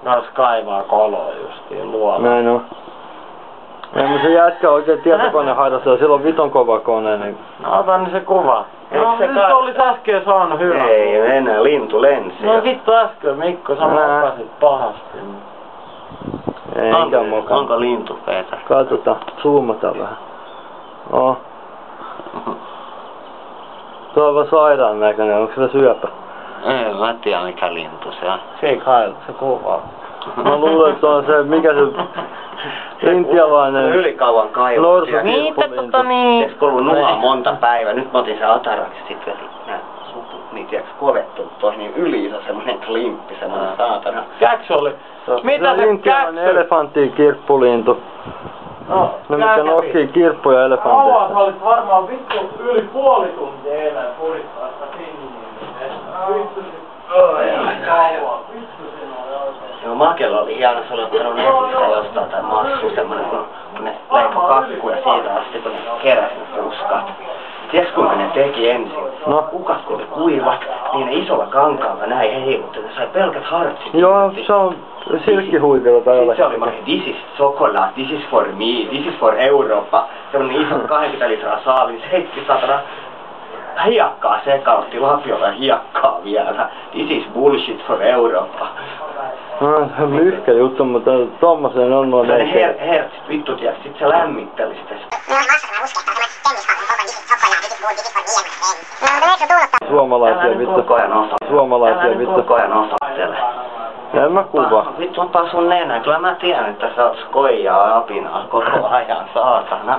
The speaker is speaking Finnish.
Kans kaivaa koloa justiin luola. Näin on. Ei, mutta se jätkä oikein tietokoneharrastaja, sillä on viton kova kone, niin... No ota niin se kuva. No se nyt olis äsken saanut hyvä. Ei enää, lintu lensi. No vittu äsken, Mikko, sä mokasit pahasti. Ei ikään mokannut. Onko lintu, Peter? Katsotaan, zoomataan vähän. Oh. Tuo on vaan sairaan näköinen, onko se syöpä? Ei, mä en tiedä mikä lintu se on. Se ei kai, se kuvaa. Mä luulen, että on se, mikä se intialainen... Ylikauan kaivu. Niitä niin... Eikö ollut nuhaa monta päivää? Nyt mä otin sen ataraksi sit vielä nää suput, niin tiiäks kovettu tossa niin yliisä semmonen klimppi, semmonen saatana. Käks oli? Mitä se se intialainen käks? elefantti kirppulintu. No, mikä nokkii kirppuja elefanteista. Kauan sä olit varmaan vittu yli puoli tuntia eilen puristaa sitä sinniä. Vittu kauan. Vittu sinua oikein. Joo, Makella oli hieno, se oli ottanut netistä jostain tai massu semmonen, kun ne leikko kakkuja siitä asti, kun ne keräsi ne puskat. Tiedätkö kuinka ne teki ensin? No. Kukat kun oli kuivat, niin ne isolla kankaalla näin heilutti, ne sai pelkät hartsit. Joo, se on silkkihuitilla tai jollakin. Sitten se oli this is chocolate, this is for me, this is for Eurooppa. Semmonen iso 20 litraa saavi, se heitti satana hiekkaa sekautti, lapiolla hiekkaa vielä. This is bullshit for Eurooppa. No, se on lyhkä juttu, mutta tommosen on noin ei. Se hertsit vittu, tiiäks, sit se lämmitteli sitä. Suomalaisia vittu. Suomalaisia vittu. Koko ajan osattele. En mä kuvaa. Vittu, onpa sun nenä. Kyllä mä tiedän, että sä oot skoijaa apinaa koko ajan, saatana.